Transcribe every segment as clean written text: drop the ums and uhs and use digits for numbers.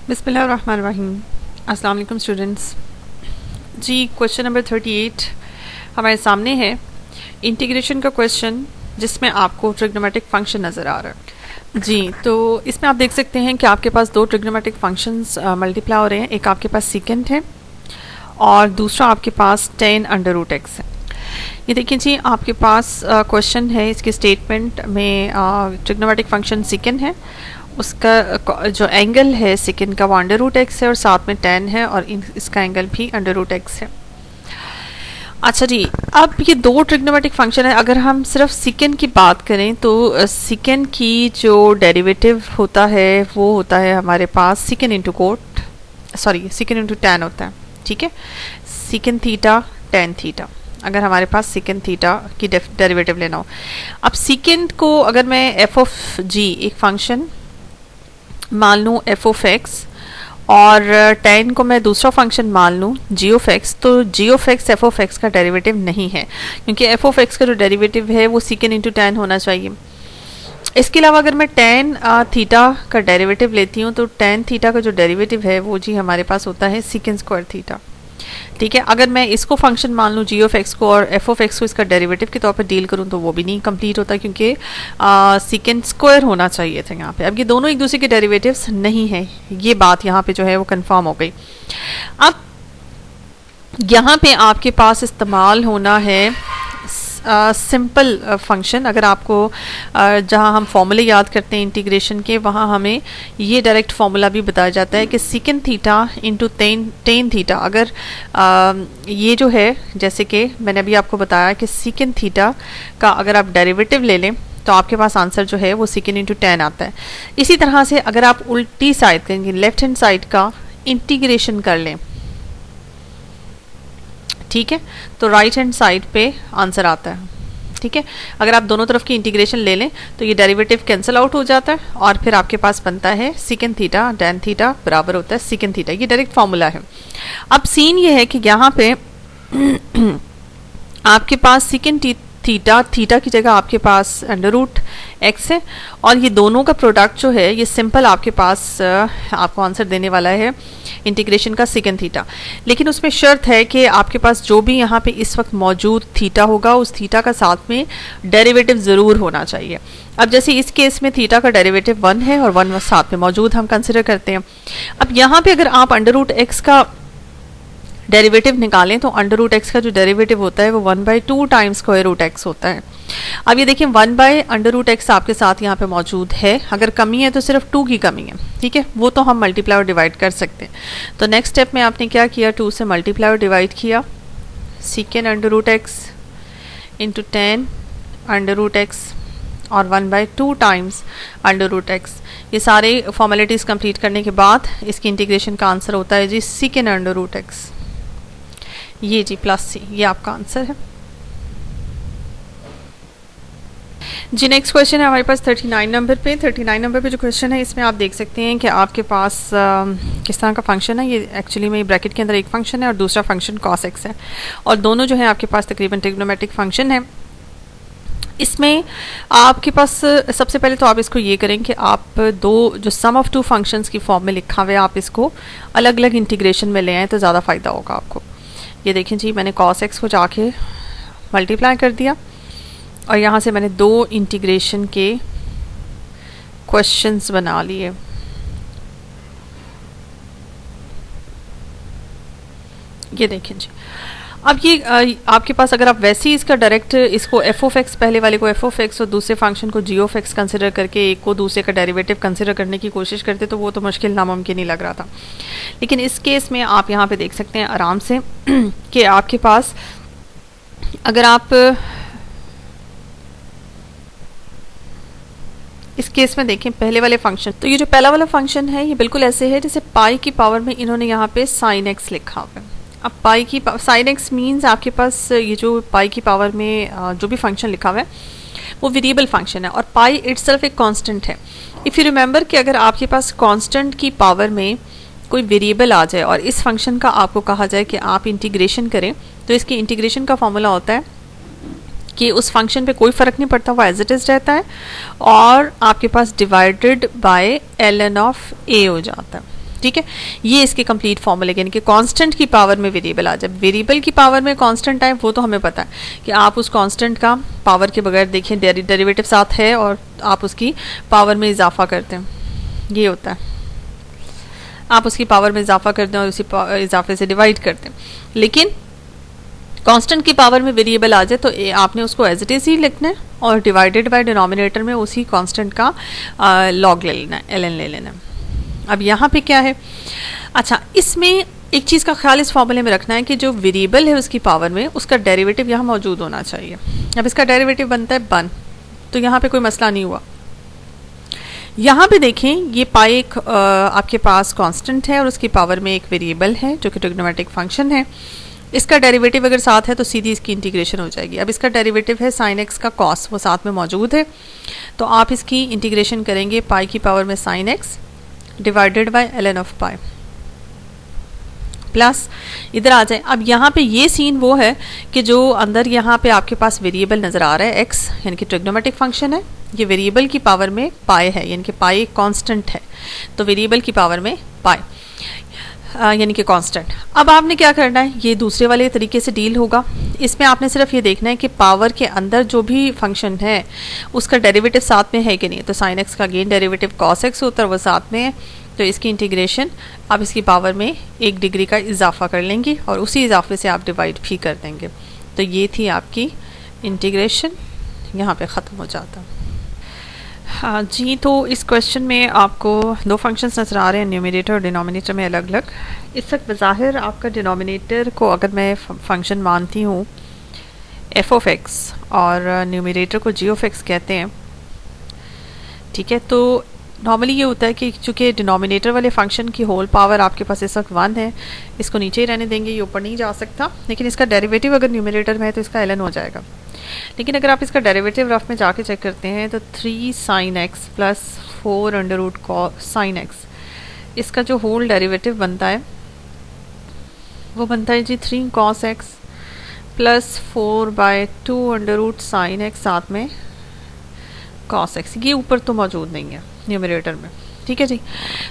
बिस्मिल्लाहिर्रहमानिर्रहीम। अस्सलाम वालेकुम स्टूडेंट्स। जी क्वेश्चन नंबर 38 हमारे सामने है। इंटीग्रेशन का क्वेश्चन जिसमें आपको ट्रिग्नोमेट्रिक फंक्शन नज़र आ रहा है। जी तो इसमें आप देख सकते हैं कि आपके पास दो ट्रिग्नोमेट्रिक फंक्शंस मल्टीप्लाई हो रहे हैं। एक आपके पास सीकेंट है और दूसरा आपके पास tan√x है। ये देखिए जी, आपके पास क्वेश्चन है, इसके स्टेटमेंट में ट्रिग्नोमेट्रिक फंक्शन सीकेंट है, उसका जो एंगल है सेकेंड का वो √x है और साथ में tan है और इसका एंगल भी √x है। अच्छा जी, अब ये दो ट्रिग्नोमेट्रिक फंक्शन है। अगर हम सिर्फ सेकेंड की बात करें तो सेकेंड की जो डेरिवेटिव होता है वो होता है हमारे पास सेकेंड इंटू tan होता है। ठीक है, सेकेंड थीटा tan थीटा, अगर हमारे पास सेकेंड थीटा की डेरिवेटिव लेना हो। अब सेकेंड को अगर मैं f ऑफ g एक फंक्शन मान लूँ f ऑफ x और tan को मैं दूसरा फंक्शन मान लूँ g ऑफ x, तो g of x f of x का डेरिवेटिव नहीं है, क्योंकि f ऑफ x का जो डेरिवेटिव है वो सेकेंड इंटू tan होना चाहिए। इसके अलावा अगर मैं tan थीटा का डेरिवेटिव लेती हूँ तो tan थीटा का जो डेरिवेटिव है वो जी हमारे पास होता है सेकेंड स्क्वायर थीटा। ठीक है, अगर मैं इसको फंक्शन मान लूँ g ऑफ x को और f ऑफ x को इसका डेरिवेटिव के तौर पर डील करूँ तो वो भी नहीं कंप्लीट होता, क्योंकि सेकेंड स्क्वायर होना चाहिए था यहाँ पे। अब ये दोनों एक दूसरे के डेरिवेटिव्स नहीं है, ये बात यहाँ पे जो है वो कंफर्म हो गई। अब यहाँ पे आपके पास इस्तेमाल होना है सिंपल फंक्शन। अगर आपको जहाँ हम फॉर्मूले याद करते हैं इंटीग्रेशन के, वहाँ हमें ये डायरेक्ट फार्मूला भी बताया जाता है कि second theta into tan theta. अगर ये जो है, जैसे कि मैंने अभी आपको बताया कि सेकेंड थीटा का अगर आप डेरिवेटिव ले लें तो आपके पास आंसर जो है वो सेकेंड इंटू tan आता है। इसी तरह से अगर आप उल्टी साइड करेंगे, लेफ्ट हैंड साइड का इंटीग्रेशन कर लें, ठीक है, तो राइट हैंड साइड पे आंसर आता है। ठीक है, अगर आप दोनों तरफ की इंटीग्रेशन ले लें तो ये डेरिवेटिव कैंसिल आउट हो जाता है और फिर आपके पास बनता है सेकेंड थीटा tan थीटा बराबर होता है सेकेंड थीटा। ये डायरेक्ट फार्मूला है। अब सीन ये है कि यहाँ पे आपके पास सेकेंड थीटा की जगह आपके पास √x है और ये दोनों का प्रोडक्ट जो है ये सिंपल आपके पास आपको आंसर देने वाला है इंटीग्रेशन का सेकेंड थीटा। लेकिन उसमें शर्त है कि आपके पास जो भी यहाँ पे इस वक्त मौजूद थीटा होगा उस थीटा का साथ में डेरिवेटिव ज़रूर होना चाहिए। अब जैसे इस केस में थीटा का डेरिवेटिव 1 है और 1 साथ में मौजूद हम कंसिडर करते हैं। अब यहाँ पे अगर आप √x का डेरिवेटिव निकालें तो √x का जो डेरिवेटिव होता है वो 1/2 टाइम्स स्क्वायर रूट x होता है। अब ये देखिए 1/√x आपके साथ यहाँ पे मौजूद है। अगर कमी है तो सिर्फ 2 की कमी है। ठीक है, वो तो हम मल्टीप्लाई और डिवाइड कर सकते हैं। तो नेक्स्ट स्टेप में आपने क्या किया, 2 से मल्टीप्लाई और डिवाइड किया, second √x into tan √x और 1/2 टाइम्स √x। ये सारे फॉर्मेलिटीज़ कंप्लीट करने के बाद इसकी इंटीग्रेशन का आंसर होता है जी सेकेंड √x, ये जी प्लस c, ये आपका आंसर है जी। नेक्स्ट क्वेश्चन है हमारे पास 39 नंबर पे। 39 नंबर पे जो क्वेश्चन है इसमें आप देख सकते हैं कि आपके पास किस तरह का फंक्शन है। ये एक्चुअली में ब्रैकेट के अंदर एक फंक्शन है और दूसरा फंक्शन cos x है और दोनों जो है आपके पास तकरीबन ट्रिग्नोमेट्रिक फंक्शन है। इसमें आपके पास सबसे पहले तो आप इसको ये करें कि आप दो जो सम ऑफ टू फंक्शंस की फॉर्म में लिखा हुआ है आप इसको अलग अलग इंटीग्रेशन में ले आएँ तो ज़्यादा फ़ायदा होगा आपको। ये देखें जी, मैंने cos x को जाके मल्टीप्लाई कर दिया और यहाँ से मैंने दो इंटीग्रेशन के क्वेश्चंस बना लिए। ये देखें जी, अब ये आपके पास अगर आप वैसे ही इसका डायरेक्ट इसको f ऑफ x, पहले वाले को f ऑफ x और दूसरे फंक्शन को g ऑफ x कंसिडर करके एक को दूसरे का डेरिवेटिव कंसिडर करने की कोशिश करते तो वो तो मुश्किल नामुमकिन ही लग रहा था। लेकिन इस केस में आप यहाँ पे देख सकते हैं आराम से कि आपके पास अगर आप इस केस में देखें पहले वाले फंक्शन, तो ये जो पहला वाला फंक्शन है ये बिल्कुल ऐसे है जैसे पाई की पावर में इन्होंने यहाँ पे sin x लिखा हुआ है। अब पाई की sin x मीन्स आपके पास ये जो पाई की पावर में जो भी फंक्शन लिखा हुआ है वो वेरिएबल फंक्शन है और पाई इटसेल्फ एक कांस्टेंट है। इफ़ यू रिमेंबर कि अगर आपके पास कांस्टेंट की पावर में कोई वेरिएबल आ जाए और इस फंक्शन का आपको कहा जाए कि आप इंटीग्रेशन करें तो इसकी इंटीग्रेशन का फॉर्मूला होता है कि उस फंक्शन पे कोई फ़र्क नहीं पड़ता, वो एज इट इज़ रहता है और आपके पास divided by ln of a हो जाता है। ठीक है, ये इसके कंप्लीट फॉर्मूले, यानी कि कांस्टेंट की पावर में वेरिएबल आ जाए। वेरिएबल की पावर में कांस्टेंट आए वो तो हमें पता है कि आप उस कांस्टेंट का पावर के बगैर देखिए डेरिवेटिव साथ है और आप उसकी पावर में इजाफा करते हैं, ये होता है, आप उसकी पावर में इजाफा करते हैं और उसी इजाफे से डिवाइड करते हैं। लेकिन कांस्टेंट की पावर में वेरिएबल आ जाए तो आपने उसको एज इट इज ही लिखना है और डिवाइडेड बाय डिनोमिनेटर में उसी कांस्टेंट का लॉग ले लेना है, ln ले लेना है। अब यहाँ पे क्या है, अच्छा इसमें एक चीज़ का ख्याल इस फॉर्मूले में रखना है कि जो वेरिएबल है उसकी पावर में उसका डेरिवेटिव यहाँ मौजूद होना चाहिए। अब इसका डेरिवेटिव बनता है 1, तो यहाँ पे कोई मसला नहीं हुआ। यहाँ पे देखें ये पाई एक आपके पास कांस्टेंट है और उसकी पावर में एक वेरिएबल है जो कि ट्रिग्नोमेट्रिक फंक्शन है। इसका डेरिवेटिव अगर साथ है तो सीधी इसकी इंटीग्रेशन हो जाएगी। अब इसका डेरिवेटिव है साइन एक्स का कॉस, वो साथ में मौजूद है, तो आप इसकी इंटीग्रेशन करेंगे पाई की पावर में sine x divided by ln of pi plus इधर आ जाए। अब यहाँ पे ये सीन वो है कि जो अंदर यहाँ पे आपके पास वेरिएबल नज़र आ रहा है x, यानी कि ट्रिग्नोमेट्रिक फंक्शन है, ये वेरिएबल की पावर में पाई है, यानी कि पाई एक कांस्टेंट है, तो वेरिएबल की पावर में पाई यानी कि कांस्टेंट। अब आपने क्या करना है, ये दूसरे वाले तरीके से डील होगा। इसमें आपने सिर्फ ये देखना है कि पावर के अंदर जो भी फंक्शन है उसका डेरिवेटिव साथ में है कि नहीं। तो साइन एक्स का गेन डेरिवेटिव कॉस एक्स होता है, वो साथ में है, तो इसकी इंटीग्रेशन आप इसकी पावर में 1 डिग्री का इजाफा कर लेंगे और उसी इजाफे से आप डिवाइड भी कर देंगे। तो ये थी आपकी इंटीग्रेशन, यहाँ पे ख़त्म हो जाता। हाँ जी, तो इस क्वेश्चन में आपको 2 फंक्शंस नज़र आ रहे हैं, न्यूमरेटर और डिनोमिनेटर में अलग अलग। इस वक्त बज़ाहिर आपका डिनोमिनेटर को अगर मैं फंक्शन मानती हूँ एफ ऑफ एक्स और न्यूमरेटर को जी ऑफ एक्स कहते हैं, ठीक है, तो नॉर्मली ये होता है कि चूँकि डिनोमिनेटर वाले फंक्शन की होल पावर आपके पास इस वक्त 1 है, इसको नीचे ही रहने देंगे, ये ऊपर नहीं जा सकता, लेकिन इसका डेरिवेटिव अगर न्यूमरेटर में है तो इसका ln हो जाएगा। लेकिन अगर आप इसका डेरिवेटिव रफ में जाके चेक करते हैं तो 3 sin x plus 4 under root sin x, इसका जो होल डेरिवेटिव बनता है वो बनता है जी 3 cos x plus 4/2 under root sin x साथ में cos x, ये ऊपर तो मौजूद नहीं है न्यूमरेटर में, ठीक है जी,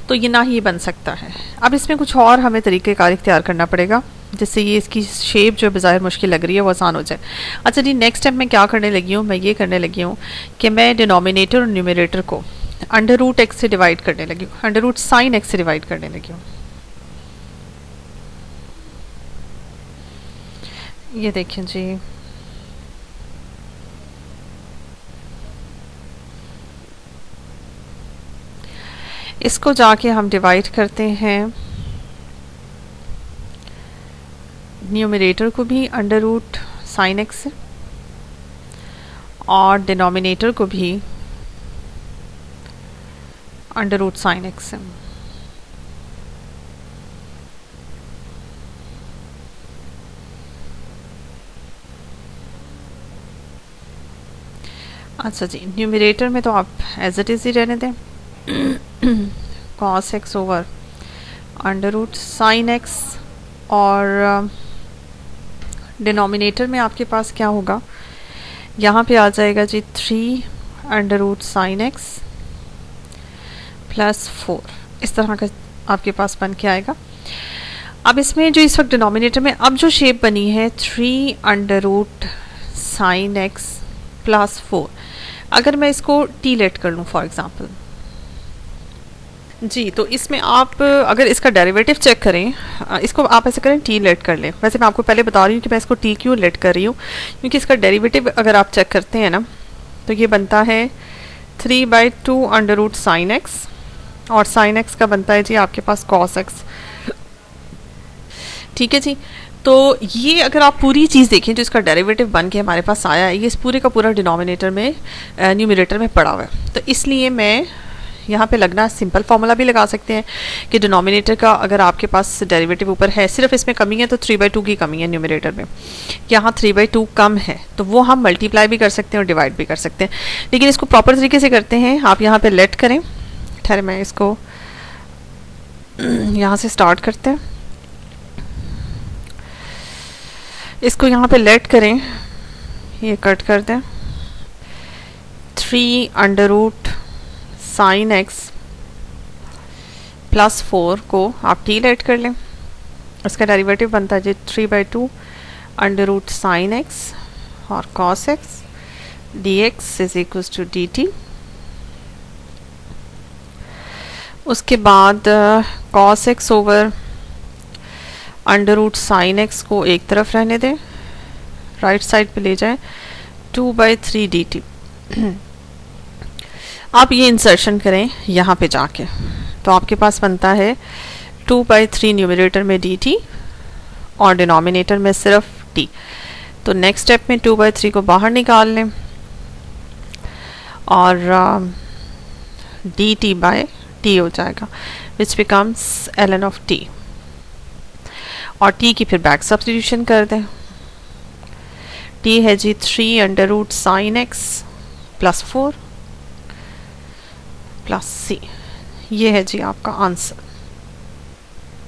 तो ये ना ही बन सकता है। अब इसमें कुछ और हमें तरीक़ेकार इख्तियार करना पड़ेगा जिससे ये इसकी शेप जो बज़ाहिर मुश्किल लग रही है वो आसान हो जाए। अच्छा जी, नेक्स्ट टाइम मैं क्या करने लगी हूँ, मैं ये करने लगी हूँ कि मैं डिनोमिनेटर और न्यूमरेटर को अंडर रूट एक्स से डिवाइड करने लगी हूँ, अंडर रूट साइन एक्स से डिवाइड करने लगी हूँ। ये देखें जी, इसको जाके हम डिवाइड करते हैं न्यूमरेटर को भी अंडर रूट साइन एक्स से और डिनोमिनेटर को भी अंडर रूट साइन एक्स से। अच्छा जी, न्यूमरेटर में तो आप एज इट इज़ ही रहने दें, cos x over under root sine x, और डिनोमिनेटर में आपके पास क्या होगा, यहाँ पे आ जाएगा जी 3 under root sine x plus 4, इस तरह का आपके पास बन के आएगा। अब इसमें जो इस वक्त डिनोमिनेटर में अब जो शेप बनी है 3 under root sine x plus 4, अगर मैं इसको टी लेट कर लूँ फॉर एग्ज़ाम्पल जी, तो इसमें आप अगर इसका डेरिवेटिव चेक करें, इसको आप ऐसे करें टी लेट कर लें। वैसे मैं आपको पहले बता रही हूँ कि मैं इसको टी क्यों लेट कर रही हूँ, क्योंकि इसका डेरिवेटिव अगर आप चेक करते हैं ना तो ये बनता है 3/2 अंडर रूट साइन एक्स, और साइन एक्स का बनता है जी आपके पास कॉस एक्स, ठीक है जी। तो ये अगर आप पूरी चीज़ देखें जो इसका डेरिवेटिव बन के हमारे पास आया है, ये इस पूरे का पूरा डिनोमिनेटर में न्यूमरेटर में पड़ा हुआ है, तो इसलिए मैं यहाँ पे लगना सिंपल फार्मूला भी लगा सकते हैं कि डिनोमिनेटर का अगर आपके पास डेरिवेटिव ऊपर है, सिर्फ इसमें कमी है तो 3/2 की कमी है न्यूमरेटर में, यहाँ 3/2 कम है, तो वो हम मल्टीप्लाई भी कर सकते हैं और डिवाइड भी कर सकते हैं। लेकिन इसको प्रॉपर तरीके से करते हैं, आप यहाँ पे लेट करें, ठहरे मैं इसको यहाँ से स्टार्ट करते हैं, इसको यहाँ पे लेट करें, ये कट कर दें, 3 अंडर रूट साइन एक्स +4 को आप t लेट कर लें, इसका डेरिवेटिव बनता है जी 3/2 अंडर रूट साइन एक्स और cos x dx is equal to dt। उसके बाद cos x over under root sine x को एक तरफ रहने दें, राइट साइड पे ले जाएं, 2/3 dt। आप ये इंसर्शन करें यहाँ पे जाके, तो आपके पास बनता है 2/3 न्यूमरेटर में dt और डिनोमिनेटर में सिर्फ t। तो नेक्स्ट स्टेप में 2/3 को बाहर निकाल लें और dt बाय t हो जाएगा, which becomes ln of t। और t की फिर बैक सब्स्टिट्यूशन कर दें, t है जी 3 under root sine x +4 + c। ये है जी आपका आंसर।